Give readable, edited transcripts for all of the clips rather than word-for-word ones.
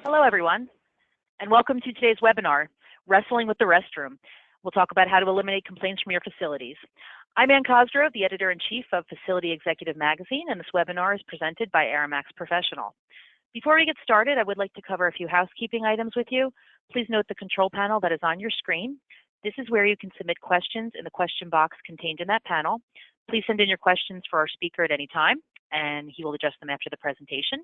Hello, everyone, and welcome to today's webinar, Wrestling with the Restroom. We'll talk about how to eliminate complaints from your facilities. I'm Ann Cosgrove, the Editor-in-Chief of Facility Executive Magazine, and this webinar is presented by Aramax Professional. Before we get started, I would like to cover a few housekeeping items with you. Please note the control panel that is on your screen. This is where you can submit questions in the question box contained in that panel. Please send in your questions for our speaker at any time, and he will address them after the presentation.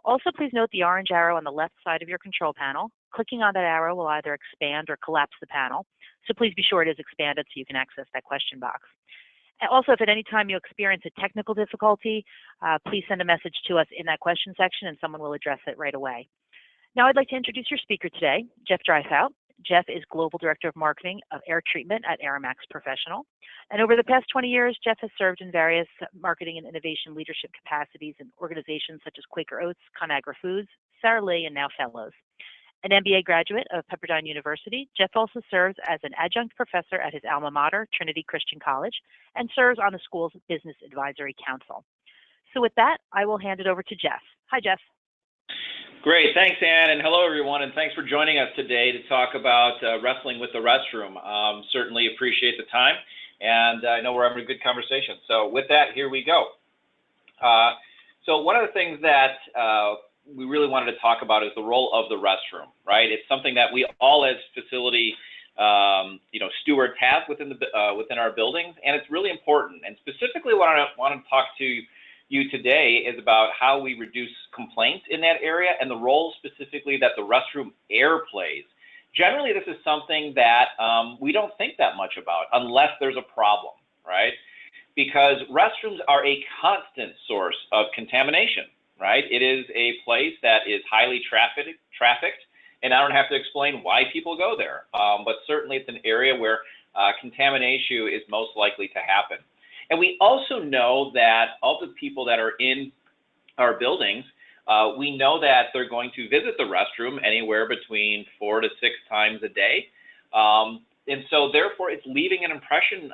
Also, please note the orange arrow on the left side of your control panel. Clicking on that arrow will either expand or collapse the panel, so please be sure it is expanded so you can access that question box. And also, if at any time you experience a technical difficulty, please send a message to us in that question section and someone will address it right away. Now I'd like to introduce your speaker today, Jeff Dreifout. Jeff is Global Director of Marketing of Air Treatment at Aramax Professional. And over the past 20 years, Jeff has served in various marketing and innovation leadership capacities in organizations such as Quaker Oats, ConAgra Foods, Sara Lee, and now Fellows. An MBA graduate of Pepperdine University, Jeff also serves as an adjunct professor at his alma mater, Trinity Christian College, and serves on the school's Business Advisory Council. So with that, I will hand it over to Jeff. Hi, Jeff. Great, thanks, Ann, and hello, everyone, and thanks for joining us today to talk about wrestling with the restroom. Certainly appreciate the time, and I know we're having a good conversation. So with that, here we go. So one of the things that we really wanted to talk about is the role of the restroom, right? It's something that we all as facility stewards have within our buildings, and it's really important. And specifically what I want to talk to you today is about how we reduce complaints in that area and the role specifically that the restroom air plays. Generally, this is something that we don't think that much about unless there's a problem, right? Because restrooms are a constant source of contamination, right? It is a place that is highly trafficked, and I don't have to explain why people go there, but certainly it's an area where contamination is most likely to happen. And we also know that of the people that are in our buildings, we know that they're going to visit the restroom anywhere between 4 to 6 times a day. And so therefore it's leaving an impression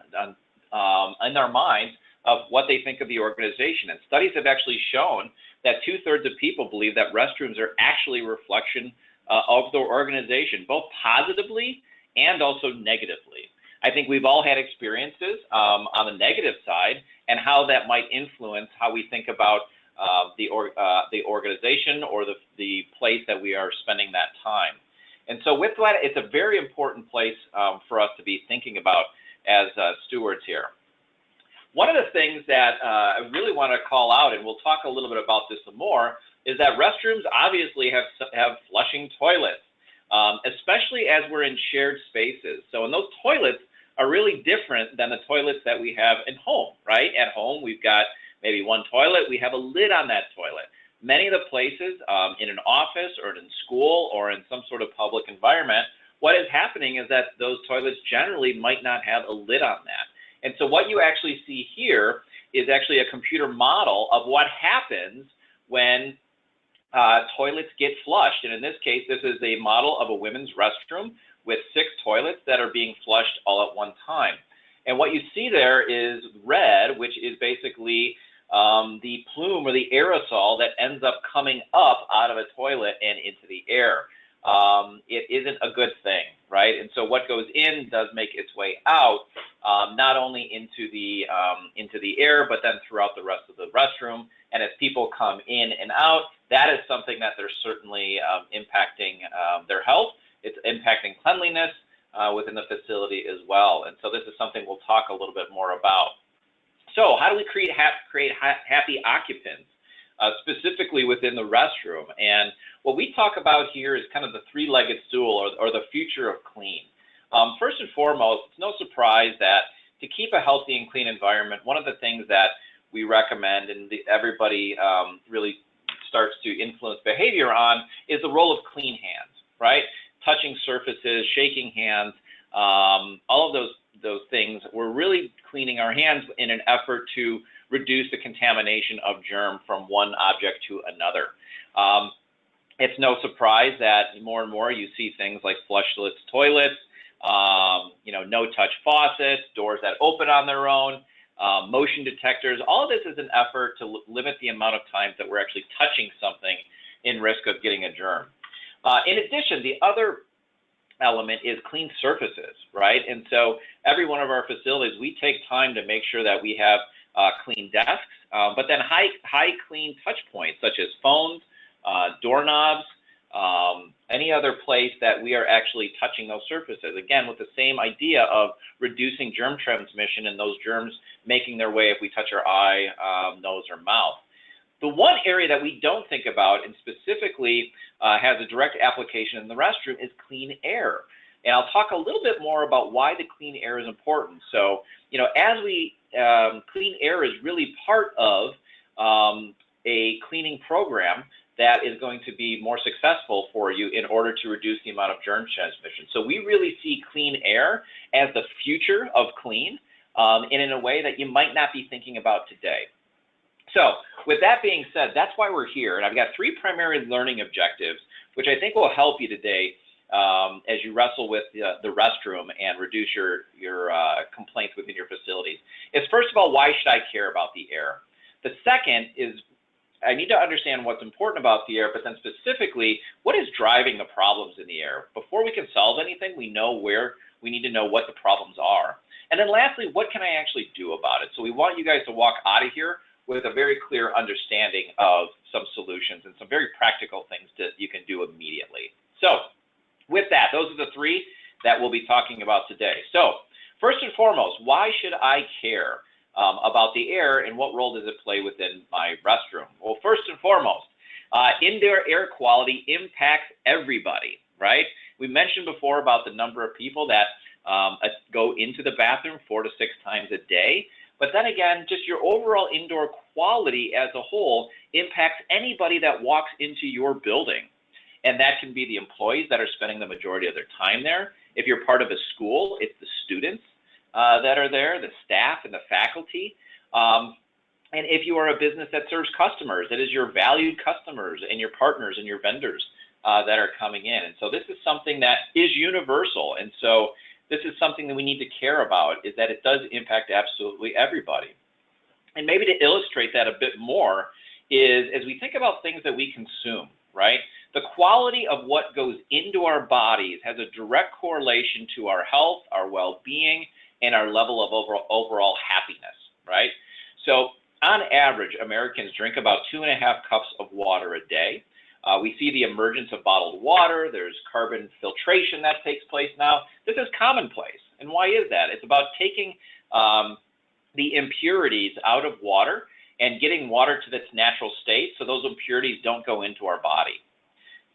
in their minds of what they think of the organization. And studies have actually shown that 2/3 of people believe that restrooms are actually a reflection of their organization, both positively and also negatively. I think we've all had experiences on the negative side and how that might influence how we think about the organization or the place that we are spending that time. And so with that, it's a very important place for us to be thinking about as stewards here. One of the things that I really want to call out, and we'll talk a little bit about this some more, is that restrooms obviously have flushing toilets, especially as we're in shared spaces. So in those toilets are really different than the toilets that we have in home, right? At home, we've got maybe one toilet, we have a lid on that toilet. Many of the places in an office or in school or in some sort of public environment, what is happening is that those toilets generally might not have a lid on that. And so what you actually see here is actually a computer model of what happens when toilets get flushed. And in this case, this is a model of a women's restroom with 6 toilets that are being flushed all at one time. And what you see there is red, which is basically the plume or the aerosol that ends up coming up out of a toilet and into the air. It isn't a good thing, right? And so what goes in does make its way out, not only into the air, but then throughout the rest of the restroom. And as people come in and out, that is something that they're certainly impacting their health. It's impacting cleanliness within the facility as well. And so this is something we'll talk a little bit more about. So how do we create happy occupants, specifically within the restroom? And what we talk about here is kind of the 3-legged stool or the future of clean. First and foremost, it's no surprise that to keep a healthy and clean environment, one of the things that we recommend and everybody really starts to influence behavior on is the role of clean hands, right? Touching surfaces, shaking hands, all of those things. We're really cleaning our hands in an effort to reduce the contamination of germ from one object to another. It's no surprise that more and more you see things like flushless toilets, no-touch faucets, doors that open on their own, motion detectors. All of this is an effort to limit the amount of times that we're actually touching something in risk of getting a germ. In addition, the other element is clean surfaces, right? And so every one of our facilities, we take time to make sure that we have clean desks, but then high clean touch points such as phones, doorknobs, any other place that we are actually touching those surfaces. Again, with the same idea of reducing germ transmission and those germs making their way if we touch our eye, nose, or mouth. The one area that we don't think about and specifically has a direct application in the restroom is clean air. And I'll talk a little bit more about why the clean air is important. So, as we, clean air is really part of a cleaning program that is going to be more successful for you in order to reduce the amount of germ transmission. So we really see clean air as the future of clean, and in a way that you might not be thinking about today. So with that being said, that's why we're here. And I've got 3 primary learning objectives, which I think will help you today as you wrestle with the restroom and reduce your complaints within your facilities. Is first of all, why should I care about the air? The second is I need to understand what's important about the air, but then specifically, what is driving the problems in the air? Before we can solve anything, we need to know what the problems are. And then lastly, what can I actually do about it? So we want you guys to walk out of here with a very clear understanding of some solutions and some very practical things that you can do immediately. So with that, those are the 3 that we'll be talking about today. So first and foremost, why should I care about the air and what role does it play within my restroom? Well, first and foremost, indoor air quality impacts everybody, right? We mentioned before about the number of people that go into the bathroom 4 to 6 times a day. But then again, just your overall indoor quality as a whole impacts anybody that walks into your building. And that can be the employees that are spending the majority of their time there. If you're part of a school, it's the students that are there, the staff and the faculty. And if you are a business that serves customers, it is your valued customers and your partners and your vendors that are coming in. And so this is something that is universal. And so this is something that we need to care about, is that it does impact absolutely everybody. And maybe to illustrate that a bit more is as we think about things that we consume, right? The quality of what goes into our bodies has a direct correlation to our health, our well-being, and our level of overall happiness, right? So on average, Americans drink about 2.5 cups of water a day. We see the emergence of bottled water. There's carbon filtration that takes place now. This is commonplace. And why is that? It's about taking the impurities out of water and getting water to its natural state so those impurities don't go into our body.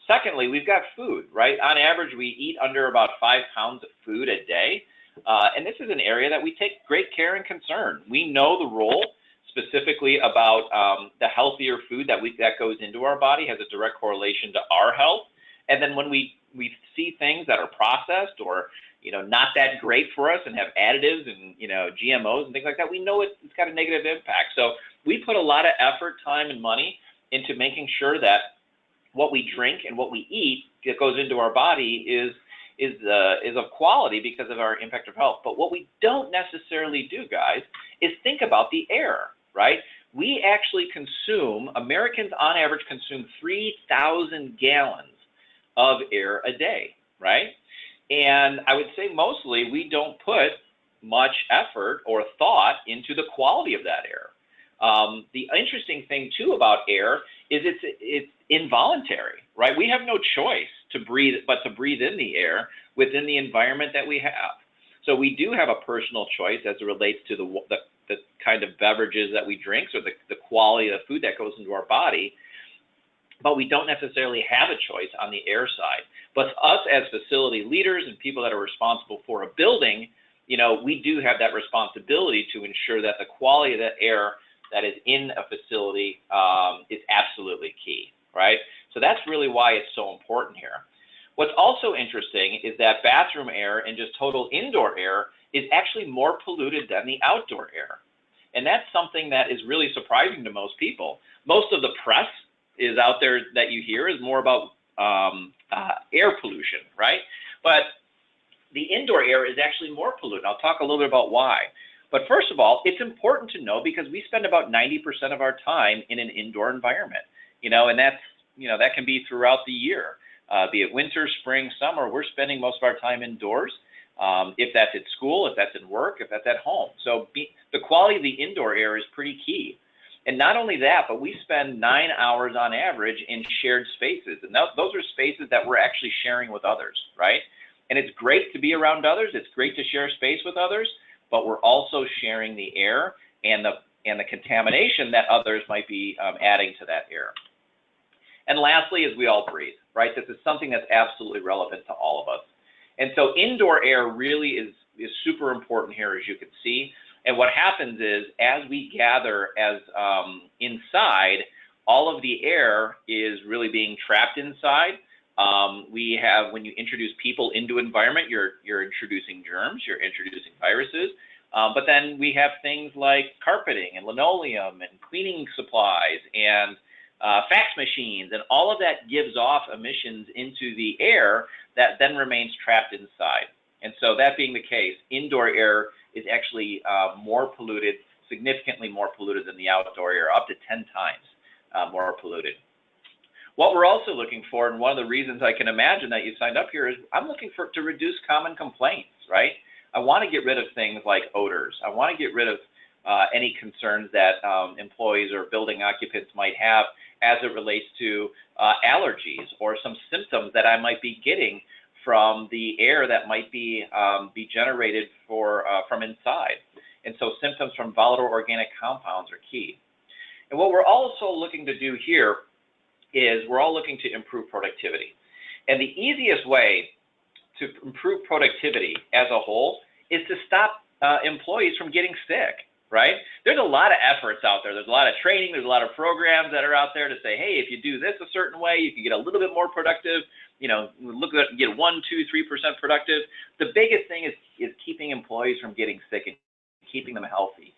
Secondly, we've got food, right? On average, we eat under about 5 pounds of food a day. And this is an area that we take great care and concern. We know the role specifically about the healthier food that goes into our body has a direct correlation to our health. And then when we see things that are processed or not that great for us and have additives and GMOs and things like that, we know it's got a negative impact. So we put a lot of effort, time, and money into making sure that what we drink and what we eat that goes into our body is of quality because of our impact of health. But what we don't necessarily do, guys, is think about the air, right? We actually Americans on average consume 3,000 gallons of air a day, right? And I would say mostly we don't put much effort or thought into the quality of that air. The interesting thing too about air is it's involuntary, right? We have no choice to breathe in the air within the environment that we have. So we do have a personal choice as it relates to the kind of beverages that we drink or the quality of the food that goes into our body, but we don't necessarily have a choice on the air side. But us as facility leaders and people that are responsible for a building, we do have that responsibility to ensure that the quality of the air that is in a facility is absolutely key, right? So that's really why it's so important here. What's also interesting is that bathroom air and just total indoor air is actually more polluted than the outdoor air. And that's something that is really surprising to most people. Most of the press is out there that you hear is more about air pollution, right? But the indoor air is actually more polluted. I'll talk a little bit about why. But first of all, it's important to know because we spend about 90% of our time in an indoor environment, and that's, that can be throughout the year. be it winter, spring, summer, we're spending most of our time indoors. If that's at school, if that's at work, if that's at home. So the quality of the indoor air is pretty key. And not only that, but we spend 9 hours on average in shared spaces. And those are spaces that we're actually sharing with others, right? And it's great to be around others. It's great to share space with others, but we're also sharing the air and the contamination that others might be adding to that air. And lastly, is we all breathe, right? This is something that's absolutely relevant to all of us. And so indoor air really is super important here, as you can see. And what happens is, as we gather as inside, all of the air is really being trapped inside. We have, when you introduce people into environment, you're introducing germs, you're introducing viruses. But then we have things like carpeting and linoleum and cleaning supplies and fax machines, and all of that gives off emissions into the air that then remains trapped inside. And so that being the case, indoor air is actually more polluted, significantly more polluted than the outdoor air, up to 10 times more polluted. What we're also looking for, and one of the reasons I can imagine that you signed up here, is I'm looking to reduce common complaints, right? I want to get rid of things like odors. I want to get rid of any concerns that employees or building occupants might have as it relates to allergies or some symptoms that I might be getting from the air that might be generated from inside. And so symptoms from volatile organic compounds are key. And what we're also looking to do here is we're all looking to improve productivity. And the easiest way to improve productivity as a whole is to stop employees from getting sick, right? There's a lot of efforts out there. There's a lot of training. There's a lot of programs that are out there to say, hey, if you do this a certain way, you can get a little bit more productive. You know, look at get 1%, 2%, 3% productive. The biggest thing is keeping employees from getting sick and keeping them healthy,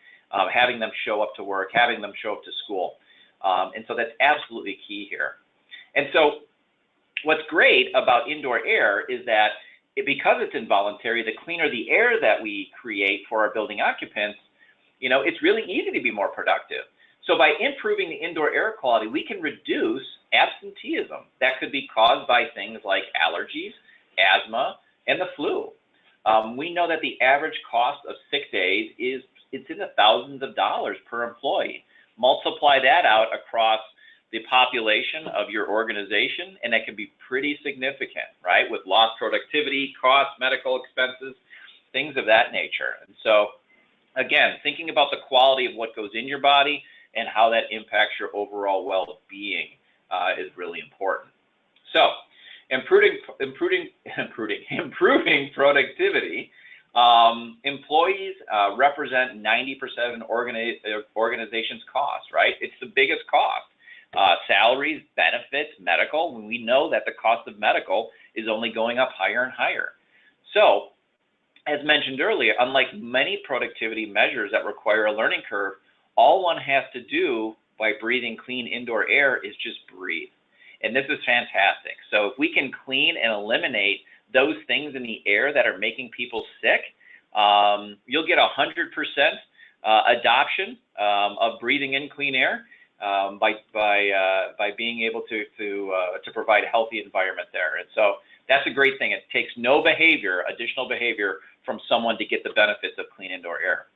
having them show up to work, having them show up to school. And so that's absolutely key here. And so what's great about indoor air is that because it's involuntary, the cleaner the air that we create for our building occupants, you know, it's really easy to be more productive. So by improving the indoor air quality, we can reduce absenteeism that could be caused by things like allergies, asthma, and the flu. We know that the average cost of sick days it's in the thousands of dollars per employee. Multiply that out across the population of your organization, and that can be pretty significant, right? With lost productivity, costs, medical expenses, things of that nature. And so, again, thinking about the quality of what goes in your body and how that impacts your overall well-being is really important. So, improving productivity. Employees represent 90% of an organization's cost, right? It's the biggest cost. Salaries, benefits, medical. We know that the cost of medical is only going up higher and higher. So, as mentioned earlier, unlike many productivity measures that require a learning curve, all one has to do by breathing clean indoor air is just breathe. And this is fantastic. So if we can clean and eliminate those things in the air that are making people sick, you'll get 100% adoption of breathing in clean air by being able to provide a healthy environment there. And so that's a great thing. It takes no additional behavior from someone to get the benefits of clean indoor air.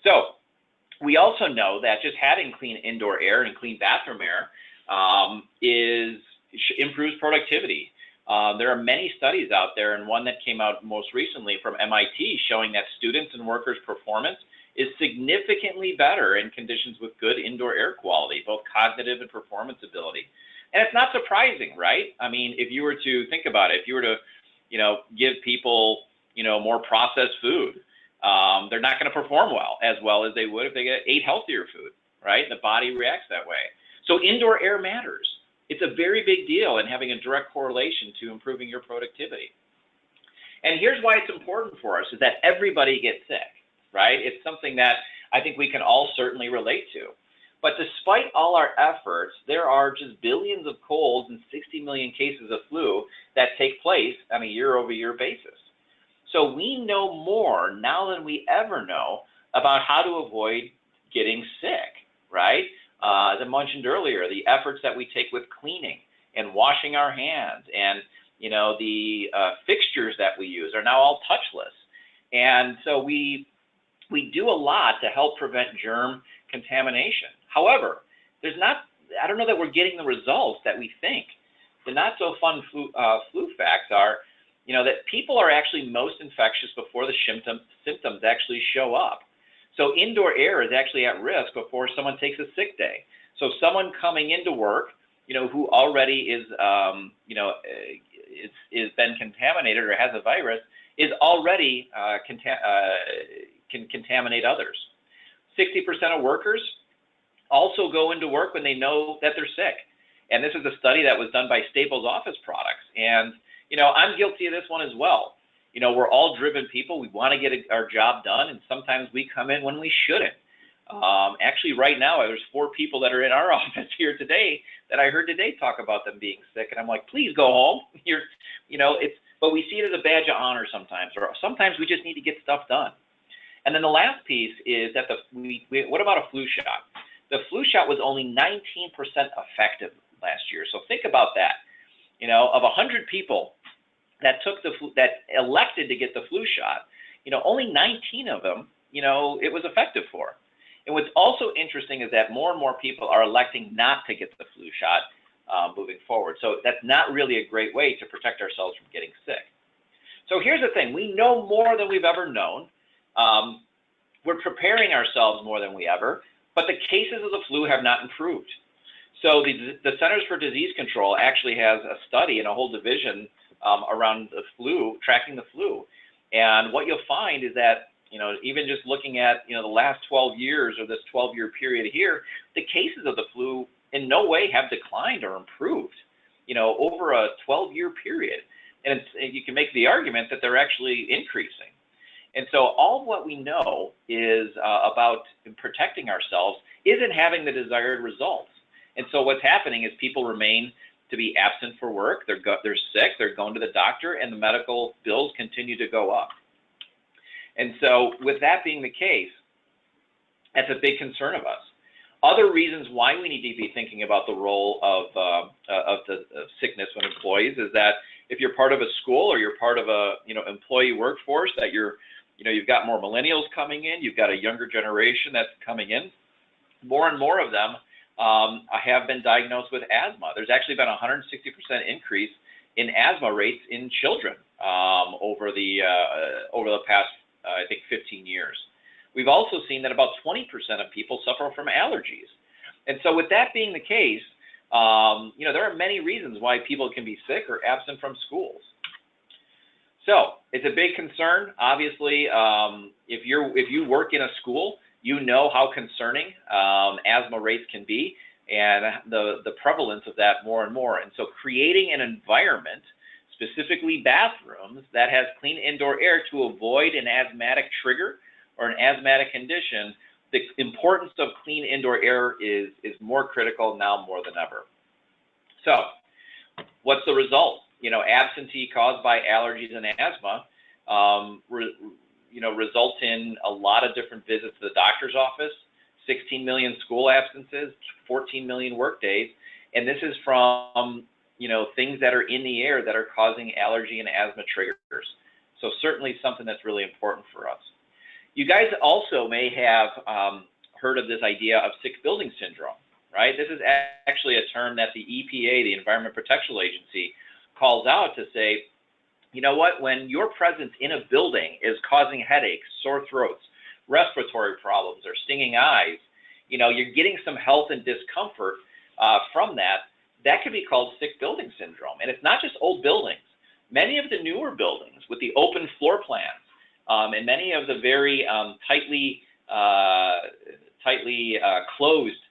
So we also know that just having clean indoor air and clean bathroom air improves productivity. There are many studies out there, and one that came out most recently from MIT showing that students and workers' performance is significantly better in conditions with good indoor air quality, both cognitive and performance ability. And it's not surprising, right? I mean, if you were to think about it, if you were to, give people, more processed food, they're not going to perform as well as they would if they ate healthier food, right? The body reacts that way. So indoor air matters. It's a very big deal in having a direct correlation to improving your productivity. And here's why it's important for us, is that everybody gets sick, right? It's something that I think we can all certainly relate to. But despite all our efforts, there are just billions of colds and 60 million cases of flu that take place on a year-over-year basis. So we know more now than we ever know about how to avoid getting sick, right? As I mentioned earlier, the efforts that we take with cleaning and washing our hands, and the fixtures that we use are now all touchless. And so we do a lot to help prevent germ contamination. However, I don't know that we're getting the results that we think. The not so fun flu facts are, that people are actually most infectious before the symptoms actually show up. So indoor air is actually at risk before someone takes a sick day. So someone coming into work, who already is been contaminated or has a virus, is already can contaminate others. 60% of workers also go into work when they know that they're sick. And this is a study that was done by Staples Office Products. And, I'm guilty of this one as well. We're all driven people. We want to get our job done, and sometimes we come in when we shouldn't. Actually, right now, there's 4 people that are in our office here today that I heard today talk about them being sick, and I'm like, please go home. But we see it as a badge of honor sometimes, or sometimes we just need to get stuff done. And then the last piece is that what about a flu shot? The flu shot was only 19% effective last year. So think about that. Of 100 people that elected to get the flu shot, only 19 of them, it was effective for. And what's also interesting is that more and more people are electing not to get the flu shot moving forward. So that's not really a great way to protect ourselves from getting sick. So here's the thing. We know more than we've ever known. We're preparing ourselves more than we ever, but the cases of the flu have not improved. So the Centers for Disease Control actually has a study and a whole division around the flu, tracking the flu. And what you'll find is that, even just looking at, the last 12 years or this 12-year period here, the cases of the flu in no way have declined or improved, over a 12-year period. And you can make the argument that they're actually increasing. And so all of what we know is about protecting ourselves isn't having the desired results. And so what's happening is people remain to be absent for work, they're sick, they're going to the doctor, and the medical bills continue to go up. And so with that being the case, that's a big concern of us. Other reasons why we need to be thinking about the role of sickness with employees is that if you're part of a school or you're part of a employee workforce, that you've got more millennials coming in, you've got a younger generation that's coming in. More and more of them have been diagnosed with asthma. There's actually been a 160% increase in asthma rates in children over the past, I think, 15 years. We've also seen that about 20% of people suffer from allergies. And so with that being the case, there are many reasons why people can be sick or absent from schools. So it's a big concern. Obviously, if you work in a school, you know how concerning asthma rates can be, and the prevalence of that more and more. And so creating an environment, specifically bathrooms, that has clean indoor air to avoid an asthmatic trigger or an asthmatic condition, the importance of clean indoor air is more critical now more than ever. So what's the result? Absentee caused by allergies and asthma results in a lot of different visits to the doctor's office, 16 million school absences, 14 million work days, and this is from things that are in the air that are causing allergy and asthma triggers. So certainly something that's really important for us. You guys also may have heard of this idea of sick building syndrome, right? This is actually a term that the EPA, the Environment Protection Agency, calls out to say, you know what, when your presence in a building is causing headaches, sore throats, respiratory problems, or stinging eyes, you're getting some health and discomfort from that, that could be called sick building syndrome. And it's not just old buildings. Many of the newer buildings with the open floor plans and many of the very tightly closed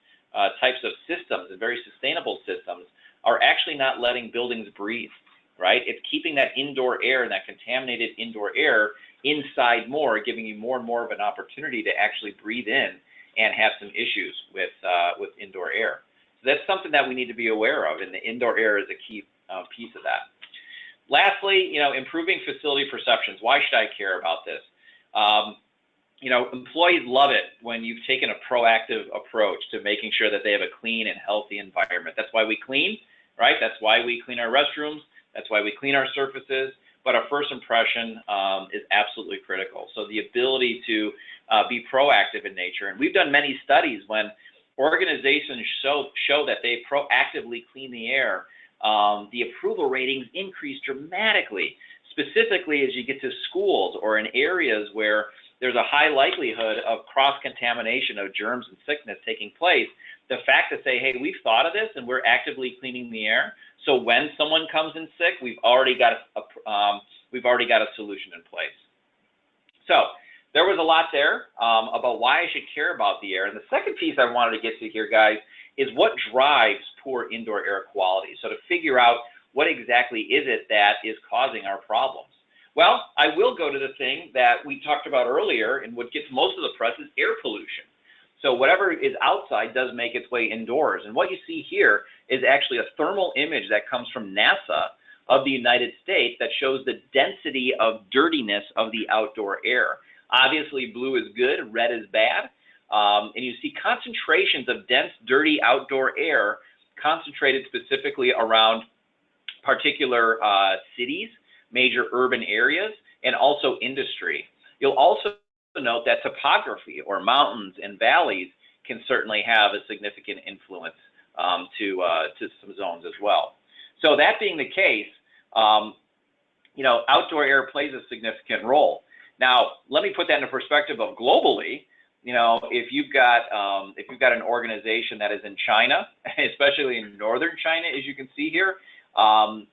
types of systems and very sustainable systems are actually not letting buildings breathe, right? It's keeping that indoor air and that contaminated indoor air inside more, giving you more and more of an opportunity to actually breathe in and have some issues with indoor air. So that's something that we need to be aware of, and the indoor air is a key piece of that. Lastly, improving facility perceptions. Why should I care about this? Employees love it when you've taken a proactive approach to making sure that they have a clean and healthy environment. That's why we clean. right? That's why we clean our restrooms. That's why we clean our surfaces. But our first impression is absolutely critical. So the ability to be proactive in nature, and we've done many studies when organizations show that they proactively clean the air, the approval ratings increase dramatically, specifically as you get to schools or in areas where there's a high likelihood of cross-contamination of germs and sickness taking place. The fact to say, hey, we've thought of this and we're actively cleaning the air, so when someone comes in sick, we've already got a solution in place. So there was a lot there about why I should care about the air. And the second piece I wanted to get to here, guys, is what drives poor indoor air quality. So to figure out what exactly is it that is causing our problems. Well, I will go to the thing that we talked about earlier, and what gets most of the press is air pollution. So whatever is outside does make its way indoors. And what you see here is actually a thermal image that comes from NASA of the United States that shows the density of dirtiness of the outdoor air. Obviously, blue is good, red is bad. And you see concentrations of dense, dirty outdoor air concentrated specifically around particular cities, major urban areas, and also industry. You'll also note that topography, or mountains and valleys, can certainly have a significant influence to some zones as well. So that being the case, outdoor air plays a significant role. Now, let me put that into perspective of globally. If you've got an organization that is in China, especially in northern China, as you can see here,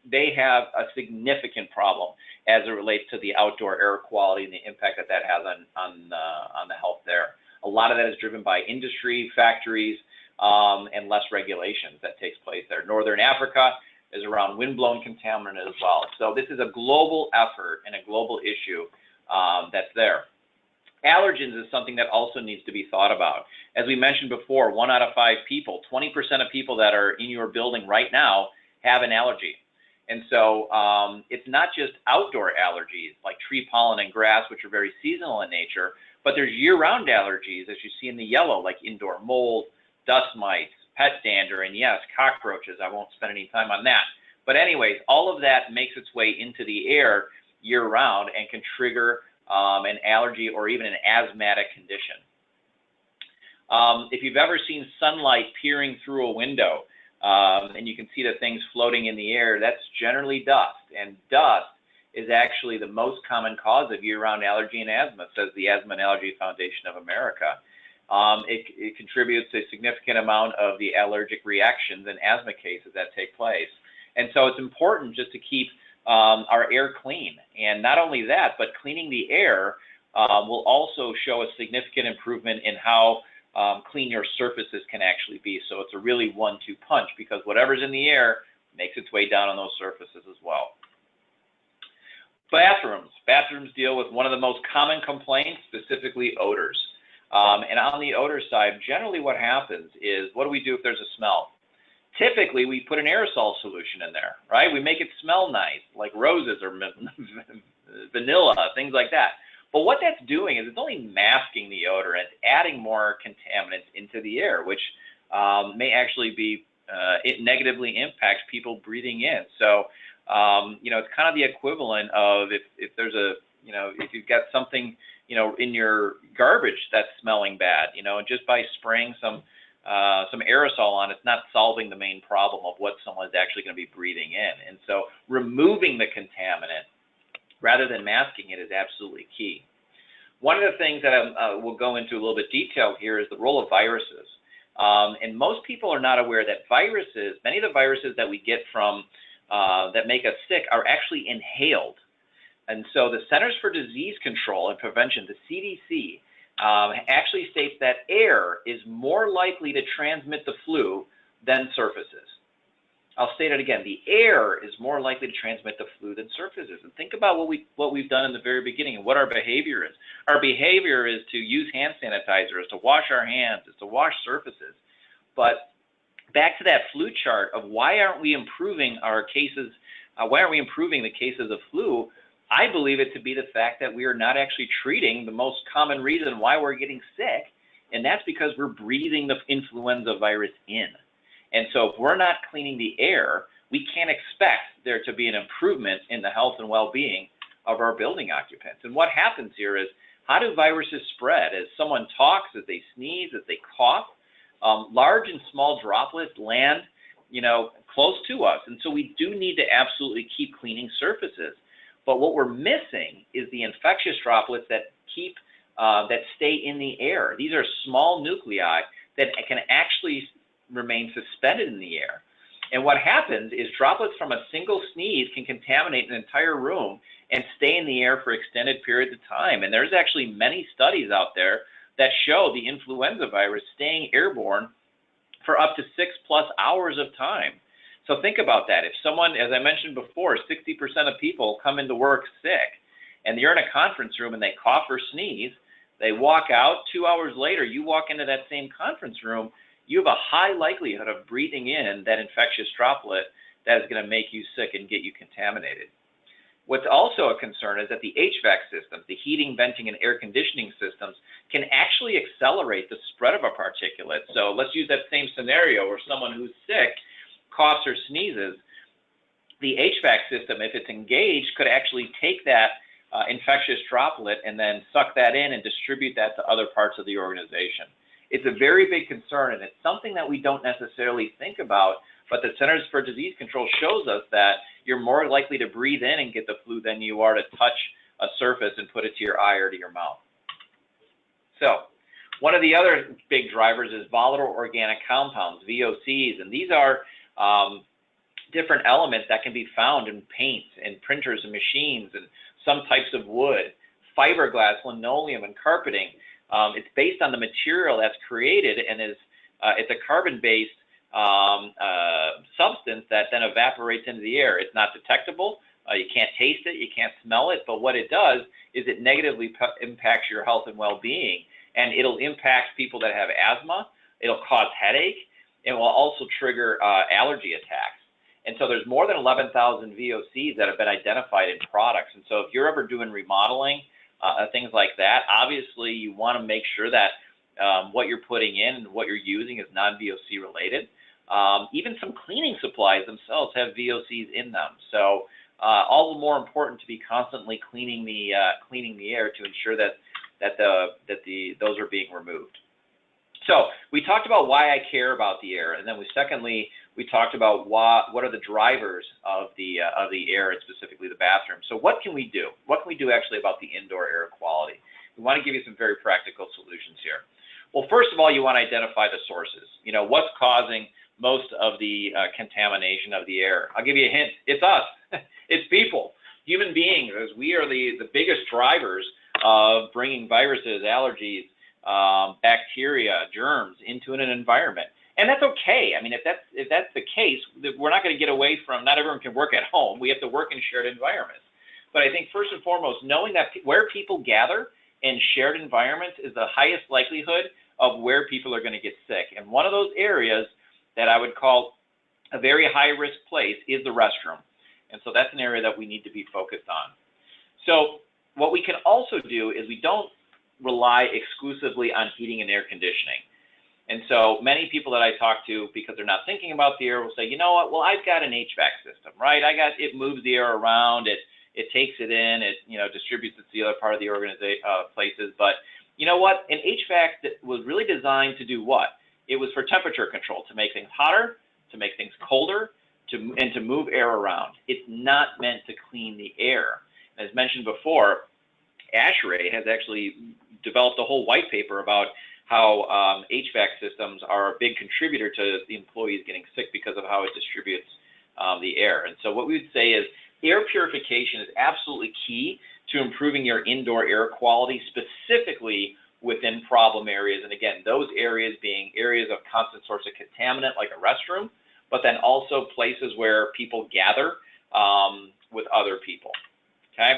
they have a significant problem as it relates to the outdoor air quality and the impact that that has on the health there. A lot of that is driven by industry, factories, and less regulations that takes place there. Northern Africa is around windblown contaminant as well. So this is a global effort and a global issue that's there. Allergens is something that also needs to be thought about. As we mentioned before, 1 out of 5 people, 20% of people that are in your building right now have an allergy. And so it's not just outdoor allergies like tree pollen and grass, which are very seasonal in nature, but there's year-round allergies, as you see in the yellow, like indoor mold, dust mites, pet dander, and yes, cockroaches. I won't spend any time on that. But anyways, all of that makes its way into the air year-round and can trigger an allergy or even an asthmatic condition. If you've ever seen sunlight peering through a window, and you can see the things floating in the air, that's generally dust. And dust is actually the most common cause of year-round allergy and asthma, says the Asthma and Allergy Foundation of America. It contributes a significant amount of the allergic reactions and asthma cases that take place. And so it's important just to keep our air clean. And not only that, but cleaning the air will also show a significant improvement in how clean your surfaces can actually be. So it's a really 1-2 punch, because whatever's in the air makes its way down on those surfaces as well. Bathrooms deal with one of the most common complaints, specifically odors. And on the odor side, generally what happens is, what do we do if there's a smell? Typically, we put an aerosol solution in there, right? We make it smell nice, like roses or vanilla, things like that. But what that's doing is it's only masking the odor and adding more contaminants into the air, which may actually be, it negatively impacts people breathing in. So, it's kind of the equivalent of if there's a, if you've got something, in your garbage that's smelling bad, and just by spraying some aerosol on, it's not solving the main problem of what someone's actually going to be breathing in. And so removing the contaminant rather than masking it is absolutely key. One of the things that we'll go into a little bit detail here is the role of viruses. And most people are not aware that viruses, many of the viruses that we get from, that make us sick, are actually inhaled. And so the Centers for Disease Control and Prevention, the CDC, actually states that air is more likely to transmit the flu than surfaces. I'll state it again. The air is more likely to transmit the flu than surfaces. And think about what we've done in the very beginning and what our behavior is. Our behavior is to use hand sanitizer, is to wash our hands, is to wash surfaces. But back to that flu chart of why aren't we improving our cases, why aren't we improving the cases of flu? I believe it to be the fact that we are not actually treating the most common reason why we're getting sick, and that's because we're breathing the influenza virus in. And so if we're not cleaning the air, we can't expect there to be an improvement in the health and well-being of our building occupants. And what happens here is, how do viruses spread? As someone talks, as they sneeze, as they cough, large and small droplets land, close to us. And so we do need to absolutely keep cleaning surfaces. But what we're missing is the infectious droplets that stay in the air. These are small nuclei that can actually remain suspended in the air. And what happens is droplets from a single sneeze can contaminate an entire room and stay in the air for extended periods of time. And there's actually many studies out there that show the influenza virus staying airborne for up to 6+ hours of time. So think about that. If someone, as I mentioned before, 60% of people come into work sick, and you're in a conference room and they cough or sneeze, they walk out, 2 hours later, you walk into that same conference room, you have a high likelihood of breathing in that infectious droplet that is going to make you sick and get you contaminated. What's also a concern is that the HVAC systems, the heating, venting, and air conditioning systems, can actually accelerate the spread of a particulate. So let's use that same scenario where someone who's sick coughs or sneezes. The HVAC system, if it's engaged, could actually take that infectious droplet and then suck that in and distribute that to other parts of the organization. It's a very big concern, and it's something that we don't necessarily think about, but the Centers for Disease Control shows us that you're more likely to breathe in and get the flu than you are to touch a surface and put it to your eye or to your mouth. So one of the other big drivers is volatile organic compounds, VOCs, and these are different elements that can be found in paints and printers and machines and some types of wood, fiberglass, linoleum, and carpeting. It's based on the material that's created, and it's a carbon-based substance that then evaporates into the air. It's not detectable. You can't taste it. You can't smell it. But what it does is it negatively impacts your health and well-being, and it'll impact people that have asthma. It'll cause headache. It will also trigger allergy attacks. And so there's more than 11,000 VOCs that have been identified in products. And so if you're ever doing remodeling, things like that, obviously you want to make sure that what you're putting in and what you're using is non-VOC related. Even some cleaning supplies themselves have VOCs in them. So all the more important to be constantly cleaning the air to ensure that those are being removed. So we talked about why I care about the air, and then we talked about what are the drivers of the air, and specifically the bathroom. So what can we do? What can we do actually about the indoor air quality? We want to give you some very practical solutions here. Well, first of all, you want to identify the sources. What's causing most of the contamination of the air? I'll give you a hint. It's us. It's people, human beings. As we are the biggest drivers of bringing viruses, allergies, bacteria, germs into an environment. And that's okay. I mean, if that's the case, we're not going to get away from, not everyone can work at home. We have to work in shared environments. But I think first and foremost, knowing that where people gather in shared environments is the highest likelihood of where people are going to get sick. And one of those areas that I would call a very high-risk place is the restroom. And so that's an area that we need to be focused on. So what we can also do is we don't rely exclusively on heating and air conditioning. And so many people that I talk to, because they're not thinking about the air, will say, you know what, well, I've got an HVAC system, right? It moves the air around, it takes it in, it distributes it to the other part of the places. But you know what? An HVAC that was really designed to do what? It was for temperature control, to make things hotter, to make things colder, and to move air around. It's not meant to clean the air. As mentioned before, ASHRAE has actually developed a whole white paper about how HVAC systems are a big contributor to the employees getting sick because of how it distributes the air. And so what we would say is air purification is absolutely key to improving your indoor air quality, specifically within problem areas. And again, those areas being areas of constant source of contaminant like a restroom, but then also places where people gather with other people, okay?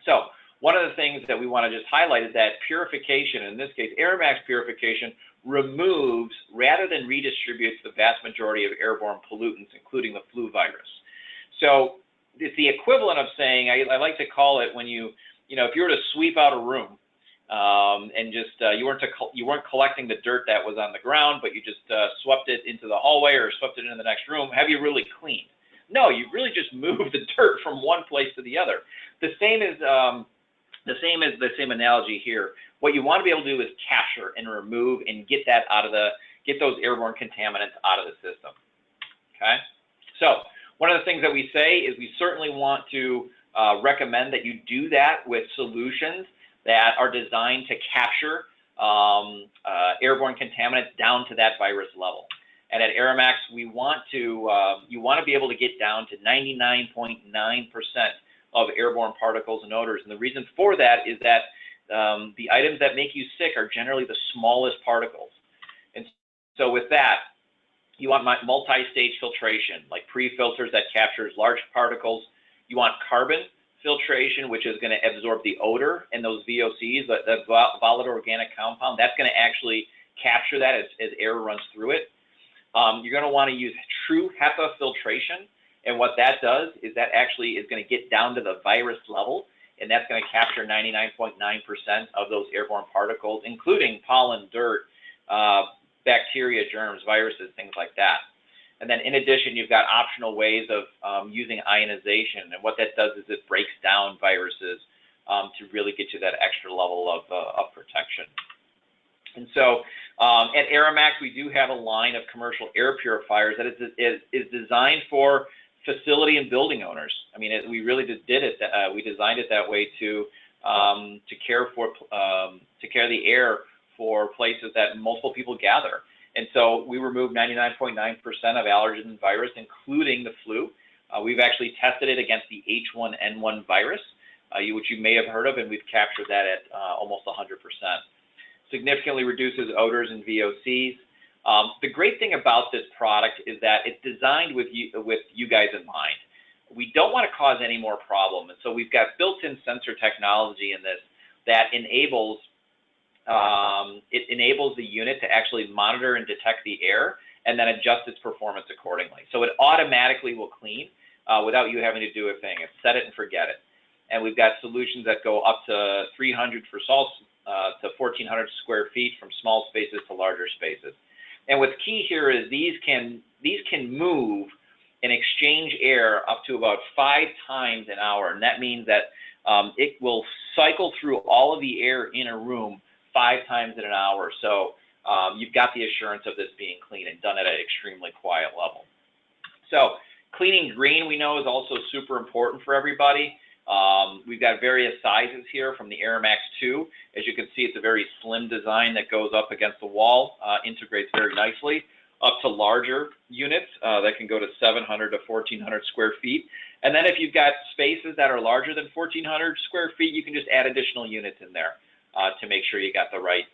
So one of the things that we want to just highlight is that purification, in this case, air max purification, removes rather than redistributes the vast majority of airborne pollutants, including the flu virus. So it's the equivalent of saying, I like to call it when if you were to sweep out a room and just you weren't collecting the dirt that was on the ground, but you just swept it into the hallway or swept it into the next room, have you really cleaned? No, you really just moved the dirt from one place to the other. The same analogy here. What you want to be able to do is capture and remove and get those airborne contaminants out of the system. Okay. So one of the things that we say is we certainly want to recommend that you do that with solutions that are designed to capture airborne contaminants down to that virus level. And at Aeromax, you want to be able to get down to 99.9% of airborne particles and odors. And the reason for that is that the items that make you sick are generally the smallest particles. And so with that, you want multi-stage filtration, like pre-filters that captures large particles. You want carbon filtration, which is going to absorb the odor and those VOCs, the volatile organic compound. That's going to actually capture that as air runs through it. You're going to want to use true HEPA filtration, and what that does is that actually is going to get down to the virus level, and that's going to capture 99.9% of those airborne particles, including pollen, dirt, bacteria, germs, viruses, things like that. And then in addition, you've got optional ways of using ionization, and what that does is it breaks down viruses to really get you that extra level of protection. And so at Aeromax, we do have a line of commercial air purifiers that is designed for facility and building owners. I mean, we really just did it. We designed it that way to care the air for places that multiple people gather. And so we remove 99.9% of allergens and virus, including the flu. We've actually tested it against the H1N1 virus, which you may have heard of, and we've captured that at almost 100%. Significantly reduces odors and VOCs. The great thing about this product is that it's designed with you guys in mind. We don't want to cause any more problem, and so we've got built-in sensor technology in this that enables the unit to actually monitor and detect the air and then adjust its performance accordingly. So it automatically will clean without you having to do a thing. It's set it and forget it. And we've got solutions that go up to 300 for salts to 1,400 square feet, from small spaces to larger spaces. And what's key here is these can move and exchange air up to about 5 times an hour, and that means that it will cycle through all of the air in a room 5 times in an hour. So you've got the assurance of this being clean and done at an extremely quiet level. So cleaning green, we know, is also super important for everybody. We've got various sizes here, from the Aeromax 2. As you can see, it's a very slim design that goes up against the wall, integrates very nicely, up to larger units that can go to 700 to 1,400 square feet. And then if you've got spaces that are larger than 1,400 square feet, you can just add additional units in there to make sure you got the right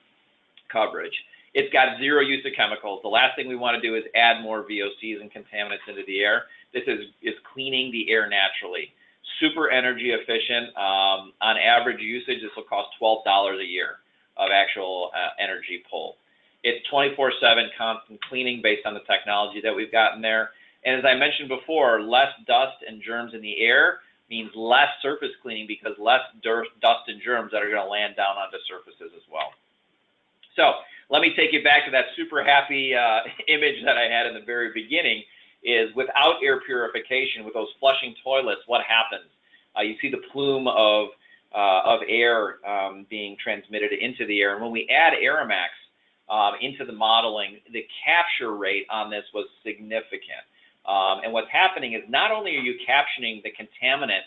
coverage. It's got 0 use of chemicals. The last thing we want to do is add more VOCs and contaminants into the air. This is cleaning the air naturally. Super energy efficient. On average usage, this will cost $12 a year of actual energy pull. It's 24/7 constant cleaning based on the technology that we've got in there. And as I mentioned before, less dust and germs in the air means less surface cleaning, because less dust and germs that are going to land down onto surfaces as well. So let me take you back to that super happy image that I had in the very beginning. Is without air purification, with those flushing toilets, what happens? You see the plume of air being transmitted into the air. And when we add Aeromax into the modeling, the capture rate on this was significant. And what's happening is not only are you capturing the contaminant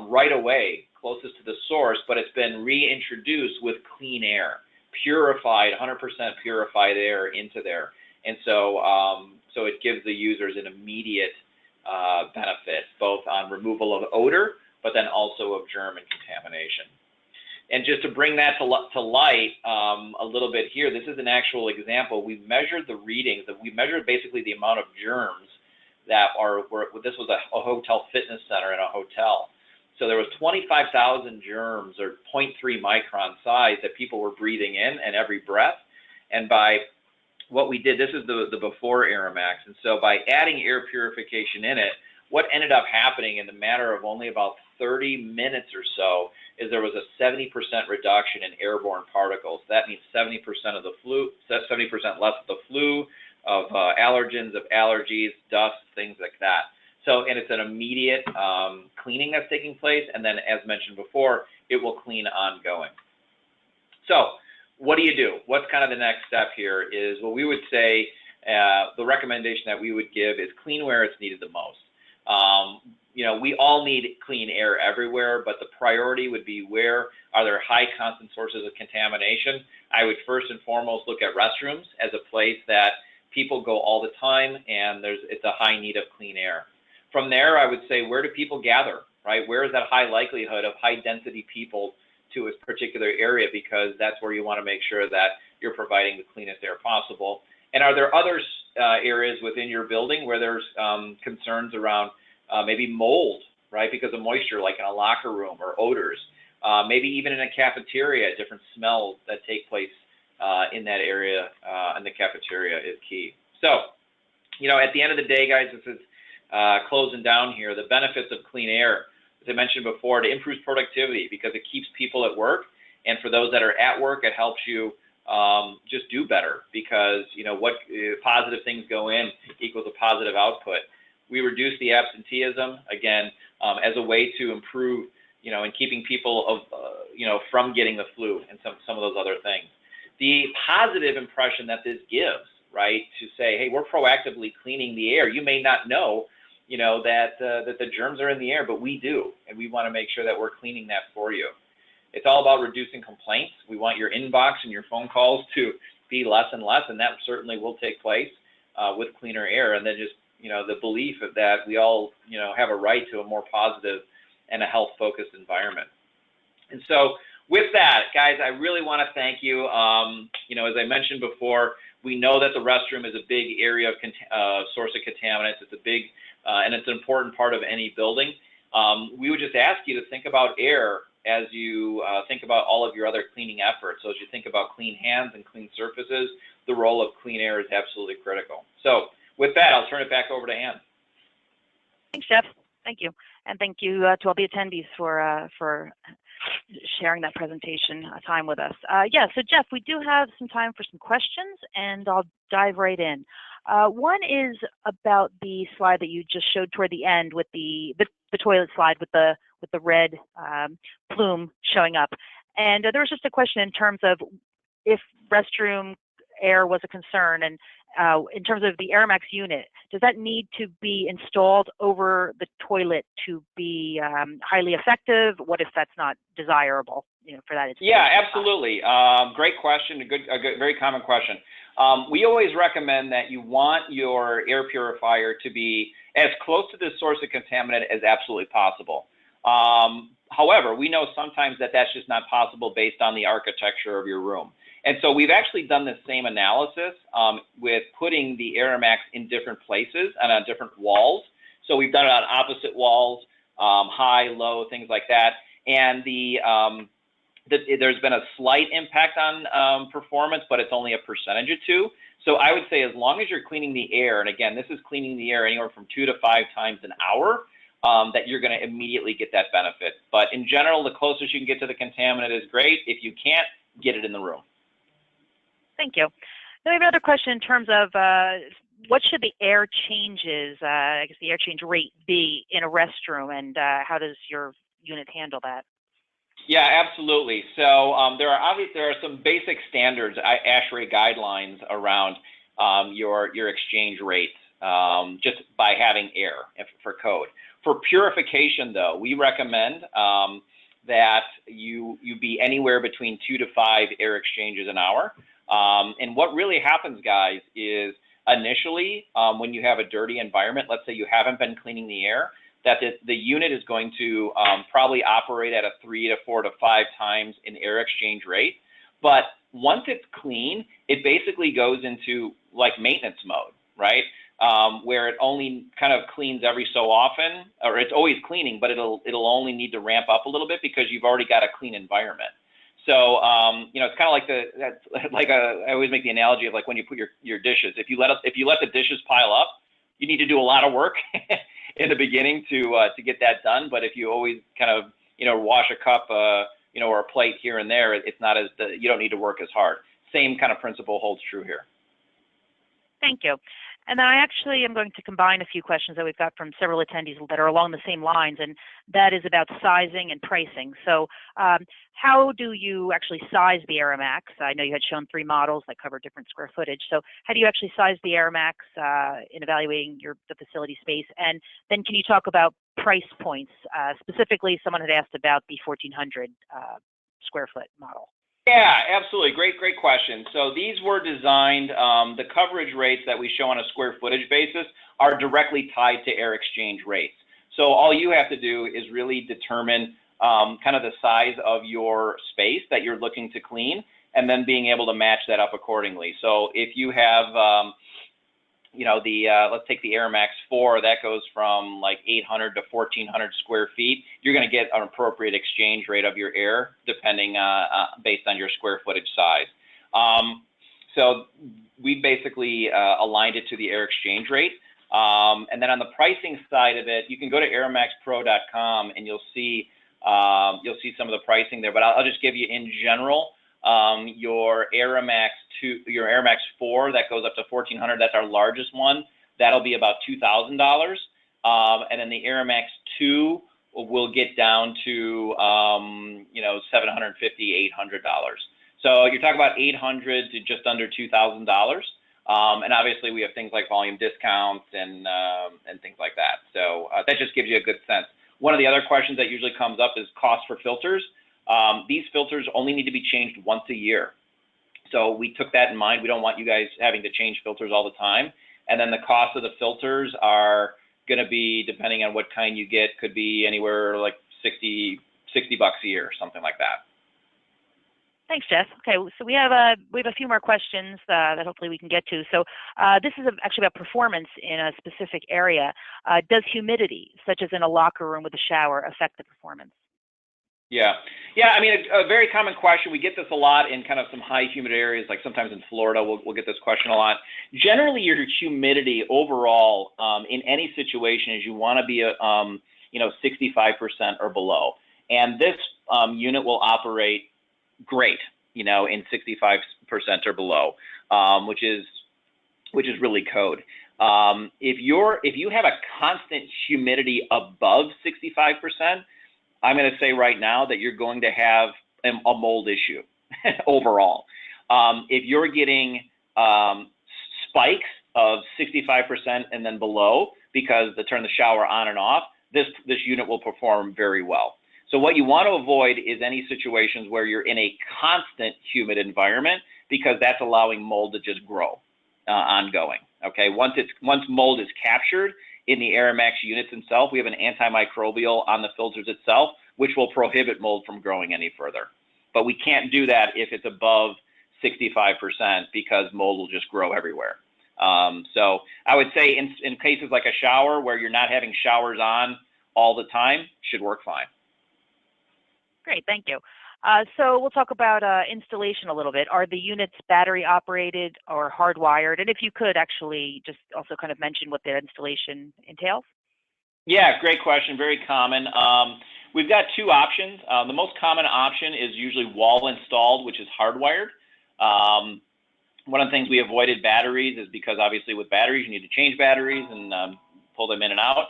right away, closest to the source, but it's been reintroduced with clean air, purified, 100% purified air into there. And so, so it gives the users an immediate benefit, both on removal of odor, but then also of germ and contamination. And just to bring that to light a little bit here, this is an actual example. We measured the readings. We measured basically the amount of germs that this was a hotel fitness center in a hotel. So there was 25,000 germs, or 0.3 micron size, that people were breathing in every breath. And by what we did, this is the before Aeromax, and so by adding air purification in it, what ended up happening in the matter of only about 30 minutes or so is there was a 70% reduction in airborne particles. That means 70% of the flu, 70% less of the flu, of allergens, of allergies, dust, things like that. So, and it's an immediate cleaning that's taking place, and then, as mentioned before, it will clean ongoing. So, what do? What's kind of the next step here is what we would say, the recommendation that we would give is clean where it's needed the most. You know, we all need clean air everywhere, but the priority would be where are there high constant sources of contamination. I would first and foremost look at restrooms as a place that people go all the time, and it's a high need of clean air. From there, I would say, where do people gather, right? Where is that high likelihood of high density people to a particular area, because that's where you want to make sure that you're providing the cleanest air possible. And are there other areas within your building where there's concerns around maybe mold, right, because of moisture, like in a locker room, or odors, maybe even in a cafeteria, different smells that take place in that area, in the cafeteria is key. So, you know, at the end of the day, guys, this is closing down here. The benefits of clean air, as I mentioned before, it improves productivity because it keeps people at work, and for those that are at work, it helps you just do better, because, you know, what positive things go in equals a positive output. We reduce the absenteeism, again, as a way to improve, you know, in keeping people you know, from getting the flu and some of those other things. The positive impression that this gives, right, to say, hey, we're proactively cleaning the air. You may not know, you know, that the germs are in the air, but we do, and we want to make sure that we're cleaning that for you. It's all about reducing complaints. We want your inbox and your phone calls to be less and less, and that certainly will take place with cleaner air. And then just, you know, the belief that we all, you know, have a right to a more positive and a health-focused environment. And so with that, guys, I really want to thank you. You know, as I mentioned before, we know that the restroom is a big area of source of contaminants. It's a big, and it's an important part of any building. We would just ask you to think about air as you think about all of your other cleaning efforts. So as you think about clean hands and clean surfaces, the role of clean air is absolutely critical. So with that, I'll turn it back over to Ann. Thanks, Jeff. Thank you. And thank you to all the attendees for sharing that presentation time with us. Yeah, so Jeff, we do have some time for some questions, and I'll dive right in. One is about the slide that you just showed toward the end with the toilet slide with the red plume showing up. And there was just a question in terms of if restroom air was a concern, and in terms of the AirMax unit, does that need to be installed over the toilet to be highly effective? What if that's not desirable, you know, for that? Yeah, absolutely. Great question. A good, very common question. We always recommend that you want your air purifier to be as close to the source of contaminant as absolutely possible. However, we know sometimes that that's just not possible based on the architecture of your room. And so we've actually done the same analysis with putting the AirMax in different places and on different walls. So we've done it on opposite walls, high, low, things like that. And there's been a slight impact on performance, but it's only a percentage or two. So I would say as long as you're cleaning the air, and again, this is cleaning the air anywhere from 2 to 5 times an hour, that you're going to immediately get that benefit. But in general, the closest you can get to the contaminant is great. If you can't, get it in the room. Thank you. Then we have another question in terms of what should the air changes, I guess the air change rate be in a restroom, and how does your unit handle that? Yeah, absolutely. So there are some basic standards, ASHRAE guidelines around your exchange rates just by having air for code. For purification, though, we recommend that you be anywhere between 2 to 5 air exchanges an hour. And what really happens, guys, is initially when you have a dirty environment, let's say you haven't been cleaning the air, that the unit is going to probably operate at a 3 to 4 to 5 times in air exchange rate. But once it's clean, it basically goes into like maintenance mode, right? Where it only kind of cleans every so often, or it's always cleaning, but it'll only need to ramp up a little bit because you've already got a clean environment. So, you know, it's kind of like I always make the analogy of like when you put your dishes. If you let the dishes pile up, you need to do a lot of work, in the beginning to get that done. But if you always kind of wash a cup or a plate here and there, it's not as you don't need to work as hard. Same kind of principle holds true here. Thank you. And then I actually am going to combine a few questions that we've got from several attendees that are along the same lines, and that is about sizing and pricing. So how do you actually size the Aeromax? I know you had shown 3 models that cover different square footage. So how do you actually size the Aeromax in evaluating the facility space? And then can you talk about price points? Specifically, someone had asked about the 1,400 square foot model. Yeah, absolutely. Great question. So these were designed, the coverage rates that we show on a square footage basis are directly tied to air exchange rates. So all you have to do is really determine kind of the size of your space that you're looking to clean, and then being able to match that up accordingly. So if you have, let's take the Aeromax 4, that goes from like 800 to 1,400 square feet. You're going to get an appropriate exchange rate of your air depending based on your square footage size. So we basically aligned it to the air exchange rate. And then on the pricing side of it, you can go to aeromaxpro.com and you'll see some of the pricing there. But I'll just give you in general. Your Aeromax 4 that goes up to 1,400. That's our largest one. That'll be about $2,000. And then the Aeromax 2 will get down to $750, $800. So you're talking about $800 to just under $2,000. And obviously we have things like volume discounts and things like that. So that just gives you a good sense. One of the other questions that usually comes up is cost for filters. These filters only need to be changed once a year. So we took that in mind. We don't want you guys having to change filters all the time. And then the cost of the filters are going to be, depending on what kind you get, could be anywhere like $60 a year, something like that. Thanks, Jeff. Okay, so we have a few more questions that hopefully we can get to. So this is actually about performance in a specific area. Does humidity, such as in a locker room with a shower, affect the performance? Yeah. I mean, a very common question. We get this a lot in kind of some high humid areas, like sometimes in Florida, we'll get this question a lot. Generally, your humidity overall in any situation is you want to be 65% or below, and this unit will operate great, in 65% or below, which is really code. If you have a constant humidity above 65%, I'm going to say right now that you're going to have a mold issue overall. If you're getting spikes of 65% and then below because they turn the shower on and off, this unit will perform very well. So what you want to avoid is any situations where you're in a constant humid environment, because that's allowing mold to just grow ongoing. Okay, once mold is captured in the Aeromax units themselves, we have an antimicrobial on the filters itself, which will prohibit mold from growing any further. But we can't do that if it's above 65%, because mold will just grow everywhere. So I would say in cases like a shower where you're not having showers on all the time, should work fine. Great, thank you. So we'll talk about installation a little bit. Are the units battery operated or hardwired? And if you could actually just also kind of mention what the installation entails. Yeah, great question, very common. We've got 2 options. The most common option is usually wall installed, which is hardwired. One of the things we avoided batteries is because obviously with batteries, you need to change batteries and pull them in and out.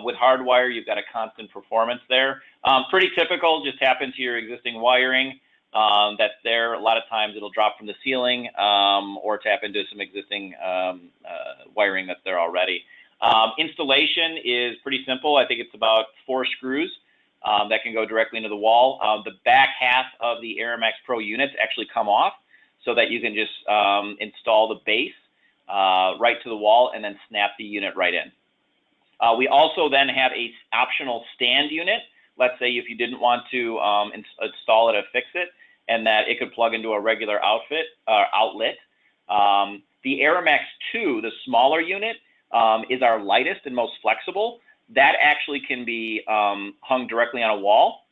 With hardwire, you've got a constant performance there. Pretty typical, just tap into your existing wiring that's there. A lot of times it'll drop from the ceiling or tap into some existing wiring that's there already. Installation is pretty simple. I think it's about 4 screws that can go directly into the wall. The back half of the Aeromax Pro units actually come off so that you can just install the base right to the wall and then snap the unit right in. We also then have a optional stand unit. Let's say if you didn't want to install it or fix it, and that it could plug into a regular outlet. The Aeromax 2, the smaller unit, is our lightest and most flexible. That actually can be hung directly on a wall,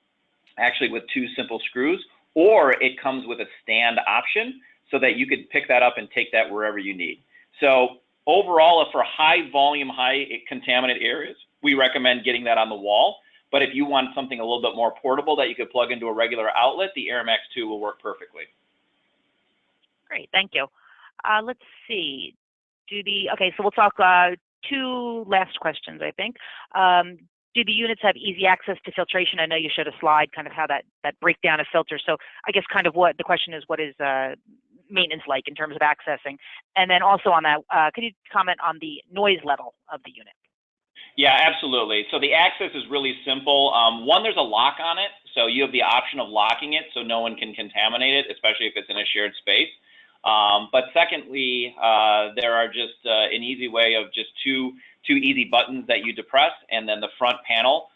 actually with 2 simple screws, or it comes with a stand option so that you could pick that up and take that wherever you need. So overall, for high volume, high contaminant areas, we recommend getting that on the wall. But if you want something a little bit more portable that you could plug into a regular outlet, the AirMax 2 will work perfectly. Great, thank you. Let's see. Okay, so we'll talk two last questions, I think. Do the units have easy access to filtration? I know you showed a slide, kind of how that breakdown of filters. So I guess kind of what the question is, what is maintenance like in terms of accessing? And then also on that, could you comment on the noise level of the unit? Yeah, absolutely. So the access is really simple. One, there's a lock on it, so you have the option of locking it so no one can contaminate it, especially if it's in a shared space. But secondly, there are just an easy way of just two easy buttons that you depress, and then the front panel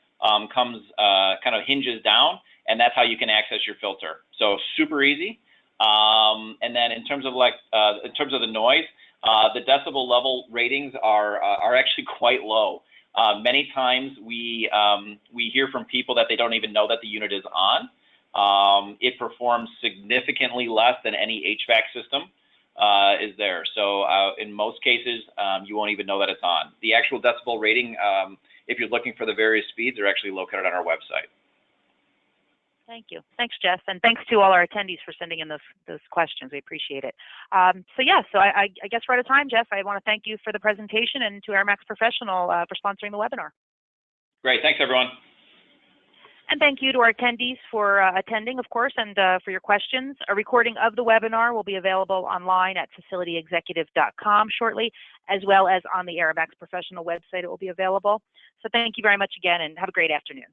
comes kind of hinges down, and that's how you can access your filter. So super easy. And then in terms of the noise, the decibel level ratings are actually quite low. Many times we hear from people that they don't even know that the unit is on. It performs significantly less than any HVAC system is there. So in most cases, you won't even know that it's on. The actual decibel rating, if you're looking for the various speeds, are actually located on our website. Thank you. Thanks, Jeff, and thanks to all our attendees for sending in those questions. We appreciate it. So I guess we're out of time, Jeff. I want to thank you for the presentation and to AirMax Professional for sponsoring the webinar. Great. Thanks, everyone. And thank you to our attendees for attending, of course, and for your questions. A recording of the webinar will be available online at facilityexecutive.com shortly, as well as on the AirMax Professional website. It will be available. So thank you very much again, and have a great afternoon.